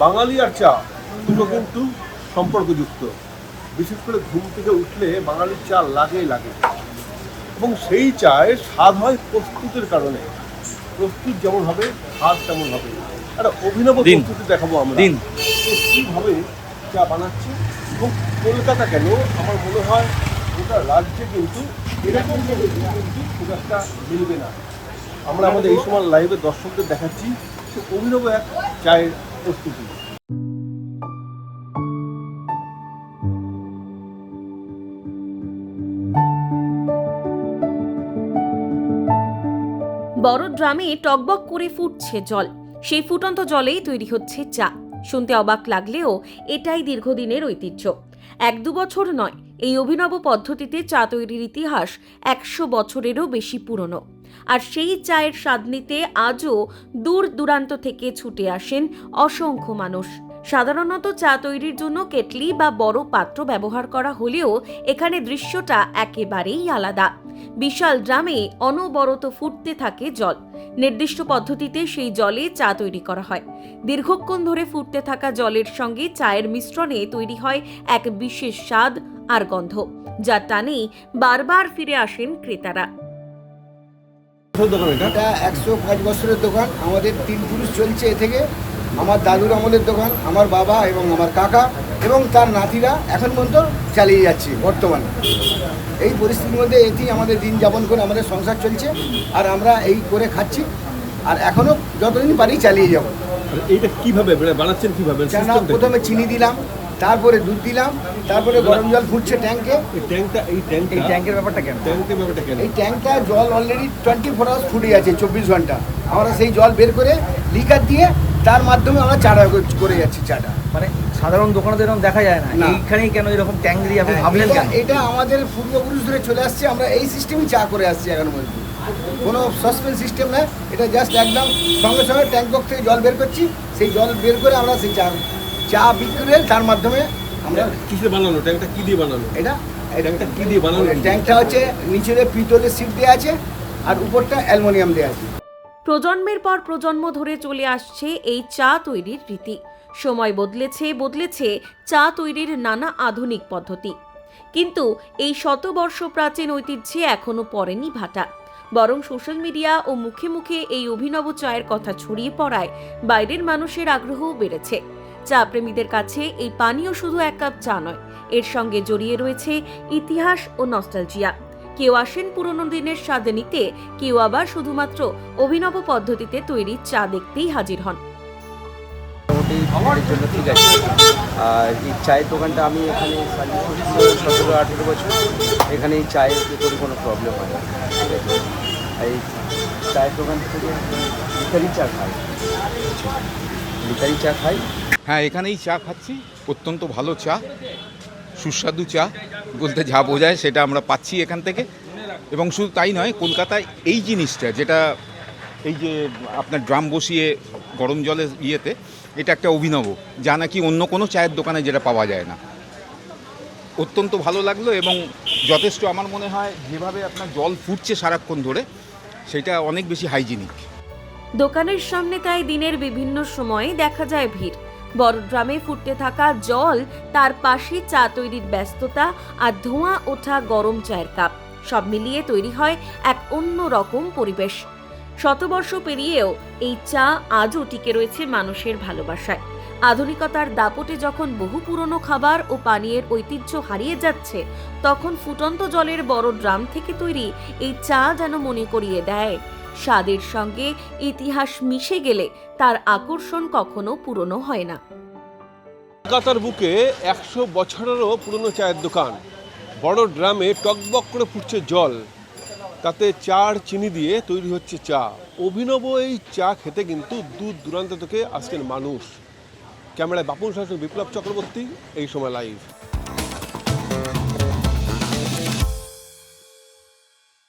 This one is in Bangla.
বাঙালি আর চা দুটো কিন্তু সম্পর্কযুক্ত। বিশেষ করে ঘুম থেকে উঠলে বাঙালির চা লাগেই লাগে, এবং সেই চায়ের স্বাদ হয় প্রস্তুতের কারণে। প্রস্তুত যেমন হবে স্বাদ তেমন হবে। একটা অভিনব পদ্ধতি দেখাবো আমরা কীভাবে চা বানাচ্ছে। এবং কলকাতা কেন, আমার মনে হয় গোটা রাজ্যে কিন্তু এরকম কিন্তু খুব একটা মিলবে না। আমরা আমাদের এই সময় লাইভে দর্শকদের দেখাচ্ছি সে অভিনব এক চায়ের প্রস্তুতি। বড় ড্রামে টকবক করে ফুটছে জল, সেই ফুটন্ত জলেই তৈরি হচ্ছে চা। শুনতে অবাক লাগলেও এটাই দীর্ঘদিনের ঐতিহ্য। 1-2 বছর নয়, এই অভিনব পদ্ধতিতে চা তৈরির ইতিহাস 100 বছরেরও বেশি পুরনো। আর সেই চায়ের স্বাদ নিতে আজও দূর দূরান্ত থেকে ছুটে আসেন অসংখ্য মানুষ। সাধারণত চা তৈরির জন্য কেটলি বা বড় পাত্র ব্যবহার করা হলেও এখানে দৃশ্যটা একেবারেই আলাদা। বিশাল ড্রামে অনবরত ফুটতে থাকে জল। নির্দিষ্ট পদ্ধতিতে সেই জলে চা তৈরি করা হয়। দীর্ঘক্ষণ ধরে ফুটতে থাকা জলের সঙ্গে চায়ের মিশ্রণে তৈরি হয় এক বিশেষ স্বাদ আর গন্ধ, যার টানেই বারবার ফিরে আসেন ক্রেতারা। এটা 105 বছরের দোকান। আমাদের 3 পুরুষ চলছে এ থেকে। আমার দাদুর আমলের দোকান, আমার বাবা এবং আমার কাকা এবং তার নাতিরা এখন পর্যন্ত চালিয়ে যাচ্ছে বর্তমানে। এই পরিস্থিতির মধ্যে এতেই আমাদের দিন যাপন করে আমাদের সংসার চলছে, আর আমরা এই করে খাচ্ছি, আর এখনও যতদিন পারি চালিয়ে যাব। এইটা কিভাবে বানাচ্ছেন, কিভাবে? প্রথমে চিনি দিলাম, তারপরে দুধ দিলাম, তারপরে গরম জল ফুটছে ট্যাঙ্কে। এই ট্যাঙ্কের ব্যাপারটা কেন? এই ট্যাঙ্কটা জল অলরেডি 24 আওয়ার্স ফুটে আছে, 24 ঘন্টা। আমরা সেই জল বের করে লিকার দিয়ে তার মাধ্যমে আমরা চাটা করে যাচ্ছি। চাটা মানে সাধারণ দোকানে এরকম দেখা যায় না, এইখানেই কেন এরকম ট্যাঙ্ক দিয়ে আপনি ভাবলেন কেন? এটা আমাদের পূর্বপুরুষ ধরে চলে আসছে, আমরা এই সিস্টেমই চা করে আসছি এখন পর্যন্ত। কোনো সসপেন্স সিস্টেম নয়, এটা জাস্ট একদম সঙ্গে সঙ্গে ট্যাঙ্ক বক্স থেকে জল বের করছি, সেই জল বের করে আমরা সেই চা বিক্রি তার মাধ্যমে আমরা। কিসে বানানো ট্যাঙ্কটা? কি দিয়ে বানানো এটা? ট্যাঙ্কটা কি দিয়ে বানানো? ট্যাঙ্কটা হচ্ছে নিচে পিতলের সিট দেওয়া আছে আর উপরটা অ্যালুমিনিয়াম দেওয়া আছে। প্রজন্মের পর প্রজন্ম ধরে চলে আসছে এই চা তৈরির রীতি। সময় বদলেছে চা তৈরির নানা আধুনিক পদ্ধতি, কিন্তু এই শতবর্ষ প্রাচীন ঐতিহ্যে এখনো পড়েনি ভাটা। বরং সোশ্যাল মিডিয়া ও মুখে মুখে এই অভিনব চায়ের কথা ছড়িয়ে পড়ায় বাইরের মানুষের আগ্রহও বেড়েছে। চা প্রেমীদের কাছে এই পানীয় শুধু এক কাপ চা নয়, এর সঙ্গে জড়িয়ে রয়েছে ইতিহাস ও নস্টালজিয়া। কেউ আসেন পুরনো দিনের স্বাদ নিতে, কেউ আবার শুধুমাত্র অভিনব পদ্ধতিতে তৈরি চা দেখতেই হাজির হন। জন্য ঠিক আছে। আর এই চায়ের দোকানটা আমি এখানে 17-18 বছর এখানে এই চায়ের ভিতরে কোনো প্রবলেম হয় না, ঠিক আছে। এই চায়ের দোকান থেকে লিকারি চা খাই। হ্যাঁ, এখানেই চা খাচ্ছি। অত্যন্ত ভালো চা, সুস্বাদু চা বলতে যা বোঝায় সেটা আমরা পাচ্ছি এখান থেকে। এবং শুধু তাই নয়, কলকাতায় এই জিনিসটা যেটা এই যে আপনার ড্রাম বসিয়ে গরম জলে ইয়েতে, এটা একটা অভিনব, যা নাকি অন্য কোনো চায়ের দোকানে যেটা পাওয়া যায় না। অত্যন্ত ভালো লাগলো, এবং যথেষ্ট আমার মনে হয় যেভাবে আপনার জল ফুটছে সারাক্ষণ ধরে, সেটা অনেক বেশি হাইজিনিক। দোকানের সামনে তাই দিনের বিভিন্ন সময়ে দেখা যায় ভিড়। বড় ড্রামে ফুটতে থাকা জল, তার পাশে চা তৈরির ব্যস্ততা আর ধোঁয়া ওঠা গরম চায়ের কাপ, সব মিলিয়ে তৈরি হয় এক অন্য রকম পরিবেশ। শতবর্ষ পেরিয়েও এই চা আজও টিকে রয়েছে মানুষের ভালোবাসায়। আধুনিকতার দাপটে যখন বহু পুরনো খাবার ও পানীয়ের ঐতিহ্য হারিয়ে যাচ্ছে, তখন ফুটন্ত জলের বড় ড্রাম থেকে তৈরি এই চা যেন মনে করিয়ে দেয়, স্বাদের সঙ্গে ইতিহাস মিশে গেলে তার আকর্ষণ কখনো পুরনো হয় না। কলকাতার বুকে 100 বছরেরও পুরনো চায়ের দোকান। বড় ড্রামে টকবক করে ফুটছে জল, তাতে চা আর চিনি দিয়ে তৈরি হচ্ছে চা। অভিনব এই চা খেতে কিন্তু দূর দূরান্ত থেকে আসছেন মানুষ। ক্যামেরায় বাপুন শাসক, বিপ্লব চক্রবর্তী, এই সময় লাইভ।